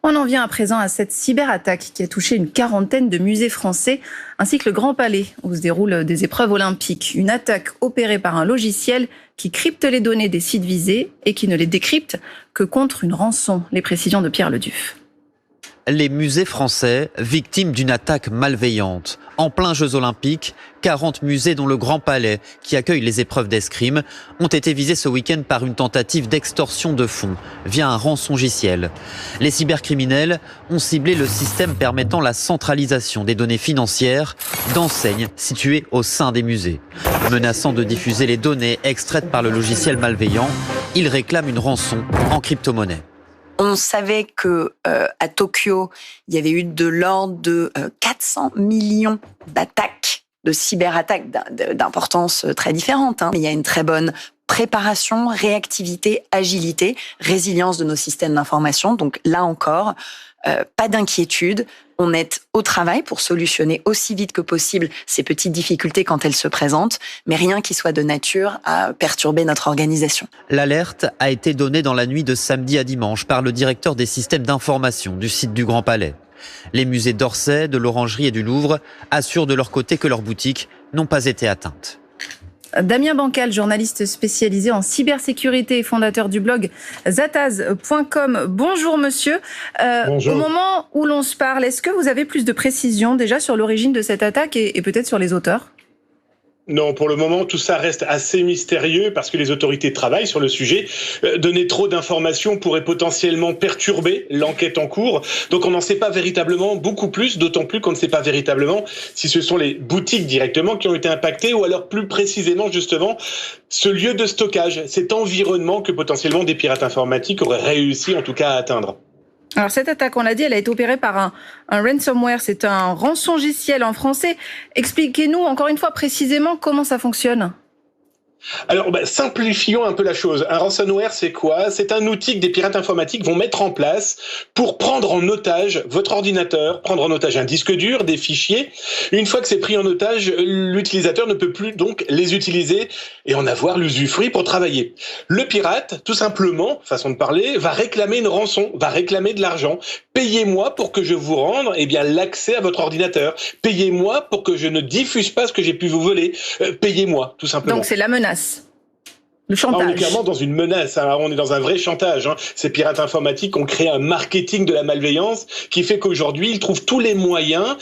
On en vient à présent à cette cyberattaque qui a touché une quarantaine de musées français, ainsi que le Grand Palais, où se déroulent des épreuves olympiques. Une attaque opérée par un logiciel qui crypte les données des sites visés et qui ne les décrypte que contre une rançon. Les précisions de Pierre Leduf. Les musées français, victimes d'une attaque malveillante. En plein Jeux Olympiques, 40 musées dont le Grand Palais, qui accueille les épreuves d'escrime, ont été visés ce week-end par une tentative d'extorsion de fonds via un rançongiciel. Les cybercriminels ont ciblé le système permettant la centralisation des données financières d'enseignes situées au sein des musées. Menaçant de diffuser les données extraites par le logiciel malveillant, ils réclament une rançon en crypto-monnaie. On savait que à Tokyo, il y avait eu de l'ordre de 400 millions d'attaques, de cyberattaques d'importance très différente. Mais il y a une très bonne préparation, réactivité, agilité, résilience de nos systèmes d'information. Donc là encore, pas d'inquiétude. On est au travail pour solutionner aussi vite que possible ces petites difficultés quand elles se présentent, mais rien qui soit de nature à perturber notre organisation. L'alerte a été donnée dans la nuit de samedi à dimanche par le directeur des systèmes d'information du site du Grand Palais. Les musées d'Orsay, de l'Orangerie et du Louvre assurent de leur côté que leurs boutiques n'ont pas été atteintes. Damien Bancal, journaliste spécialisé en cybersécurité et fondateur du blog zataz.com. Bonjour monsieur. Bonjour. Au moment où l'on se parle, est-ce que vous avez plus de précisions déjà sur l'origine de cette attaque et peut-être sur les auteurs ? Non, pour le moment, tout ça reste assez mystérieux parce que les autorités travaillent sur le sujet. Donner trop d'informations pourrait potentiellement perturber l'enquête en cours. Donc on n'en sait pas véritablement beaucoup plus, d'autant plus qu'on ne sait pas véritablement si ce sont les boutiques directement qui ont été impactées ou alors plus précisément justement ce lieu de stockage, cet environnement que potentiellement des pirates informatiques auraient réussi en tout cas à atteindre. Alors cette attaque, on l'a dit, elle a été opérée par un ransomware, c'est un rançongiciel en français. Expliquez-nous encore une fois précisément comment ça fonctionne. Alors, simplifions un peu la chose. Un ransomware, c'est quoi ? C'est un outil que des pirates informatiques vont mettre en place pour prendre en otage votre ordinateur, prendre en otage un disque dur, des fichiers. Une fois que c'est pris en otage, l'utilisateur ne peut plus donc les utiliser et en avoir l'usufruit pour travailler. Le pirate, tout simplement, façon de parler, va réclamer une rançon, va réclamer de l'argent. Payez-moi pour que je vous rende l'accès à votre ordinateur. Payez-moi pour que je ne diffuse pas ce que j'ai pu vous voler. Payez-moi, tout simplement. Donc c'est la menace. Le chantage. On est clairement dans une menace, on est dans un vrai chantage. Ces pirates informatiques ont créé un marketing de la malveillance qui fait qu'aujourd'hui, ils trouvent tous les moyens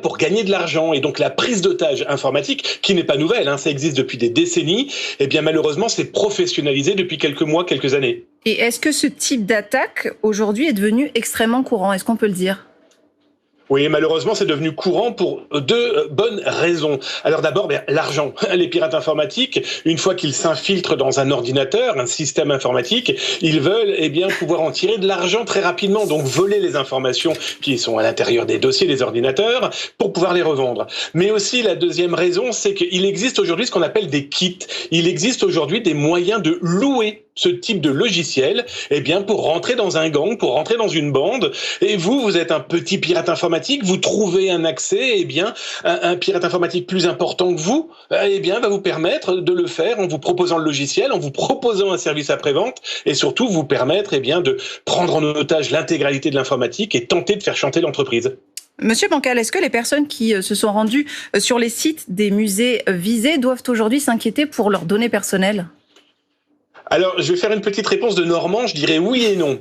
pour gagner de l'argent. Et donc la prise d'otage informatique, qui n'est pas nouvelle, ça existe depuis des décennies, malheureusement, c'est professionnalisé depuis quelques mois, quelques années. Et est-ce que ce type d'attaque, aujourd'hui, est devenu extrêmement courant ? Est-ce qu'on peut le dire ? Oui, malheureusement, c'est devenu courant pour deux bonnes raisons. Alors d'abord, l'argent. Les pirates informatiques, une fois qu'ils s'infiltrent dans un ordinateur, un système informatique, ils veulent pouvoir en tirer de l'argent très rapidement, donc voler les informations qui sont à l'intérieur des dossiers des ordinateurs pour pouvoir les revendre. Mais aussi, la deuxième raison, c'est qu'il existe aujourd'hui ce qu'on appelle des kits. Il existe aujourd'hui des moyens de louer ce type de logiciel, pour rentrer dans un gang, pour rentrer dans une bande. Et vous êtes un petit pirate informatique, vous trouvez un accès, un pirate informatique plus important que vous, va vous permettre de le faire en vous proposant le logiciel, en vous proposant un service après-vente, et surtout vous permettre, de prendre en otage l'intégralité de l'informatique et tenter de faire chanter l'entreprise. Monsieur Bancal, est-ce que les personnes qui se sont rendues sur les sites des musées visés doivent aujourd'hui s'inquiéter pour leurs données personnelles ? Alors, je vais faire une petite réponse de Normand, je dirais oui et non.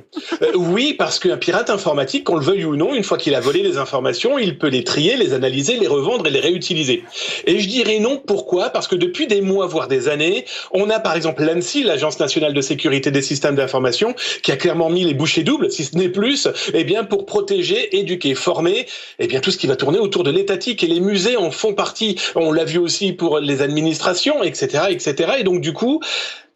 Oui, parce qu'un pirate informatique, qu'on le veuille ou non, une fois qu'il a volé les informations, il peut les trier, les analyser, les revendre et les réutiliser. Et je dirais non, pourquoi ? Parce que depuis des mois, voire des années, on a par exemple l'ANSSI, l'Agence nationale de sécurité des systèmes d'information, qui a clairement mis les bouchées doubles, si ce n'est plus, pour protéger, éduquer, former, tout ce qui va tourner autour de l'étatique. Et les musées en font partie. On l'a vu aussi pour les administrations, etc., etc. Et donc, du coup,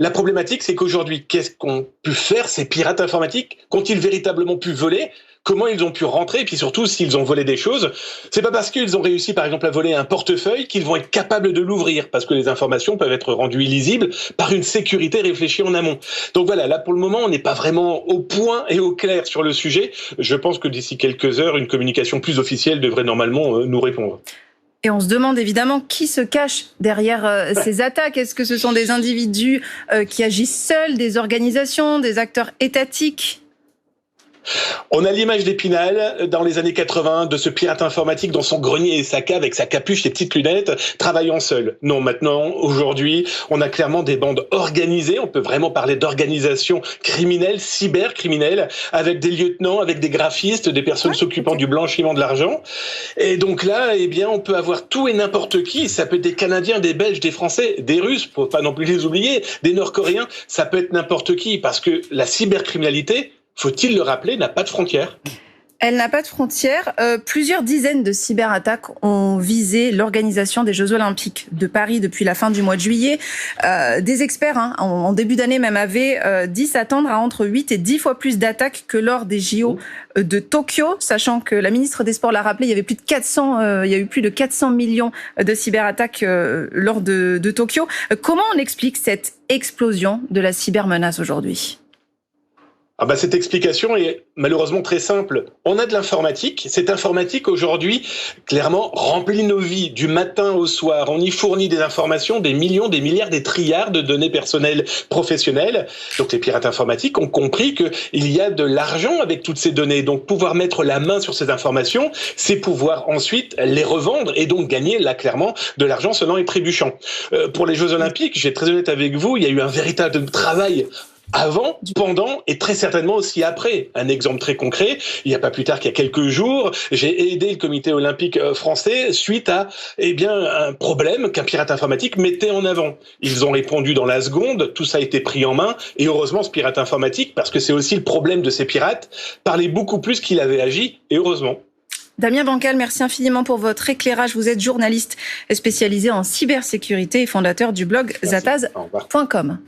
la problématique, c'est qu'aujourd'hui, qu'est-ce qu'ont pu faire ces pirates informatiques ? Qu'ont-ils véritablement pu voler ? Comment ils ont pu rentrer ? Et puis surtout, s'ils ont volé des choses, c'est pas parce qu'ils ont réussi, par exemple, à voler un portefeuille qu'ils vont être capables de l'ouvrir, parce que les informations peuvent être rendues illisibles par une sécurité réfléchie en amont. Donc voilà, là pour le moment, on n'est pas vraiment au point et au clair sur le sujet. Je pense que d'ici quelques heures, une communication plus officielle devrait normalement nous répondre. Et on se demande évidemment qui se cache derrière ces attaques. Est-ce que ce sont des individus qui agissent seuls, des organisations, des acteurs étatiques ? On a l'image d'Épinal dans les années 80 de ce pirate informatique dans son grenier et sa cave avec sa capuche, ses petites lunettes, travaillant seul. Non, maintenant, aujourd'hui, on a clairement des bandes organisées. On peut vraiment parler d'organisation criminelle, cybercriminelle, avec des lieutenants, avec des graphistes, des personnes s'occupant du blanchiment de l'argent. Et donc là, eh bien, on peut avoir tout et n'importe qui. Ça peut être des Canadiens, des Belges, des Français, des Russes, faut pas non plus les oublier, des Nord-Coréens. Ça peut être n'importe qui parce que la cybercriminalité, faut-il le rappeler, n'a pas de frontières. Elle n'a pas de frontières. Plusieurs dizaines de cyberattaques ont visé l'organisation des Jeux Olympiques de Paris depuis la fin du mois de juillet. Des experts, en début d'année même, avaient dit s'attendre à entre 8 et 10 fois plus d'attaques que lors des JO de Tokyo, sachant que la ministre des Sports l'a rappelé, il y a eu plus de 400 millions de cyberattaques lors de Tokyo. Comment on explique cette explosion de la cybermenace aujourd'hui ? Cette explication est malheureusement très simple. On a de l'informatique. Cette informatique, aujourd'hui, clairement, remplit nos vies du matin au soir. On y fournit des informations, des millions, des milliards, des trilliards de données personnelles professionnelles. Donc les pirates informatiques ont compris qu'il y a de l'argent avec toutes ces données. Donc pouvoir mettre la main sur ces informations, c'est pouvoir ensuite les revendre et donc gagner, là, clairement, de l'argent sonnant et trébuchant. Pour les Jeux Olympiques, je vais être très honnête avec vous, il y a eu un véritable travail avant, pendant et très certainement aussi après. Un exemple très concret, il n'y a pas plus tard qu'il y a quelques jours, j'ai aidé le comité olympique français suite à un problème qu'un pirate informatique mettait en avant. Ils ont répondu dans la seconde, tout ça a été pris en main et heureusement ce pirate informatique, parce que c'est aussi le problème de ces pirates, parlait beaucoup plus qu'il avait agi et heureusement. Damien Bancal, merci infiniment pour votre éclairage. Vous êtes journaliste spécialisé en cybersécurité et fondateur du blog zataz.com.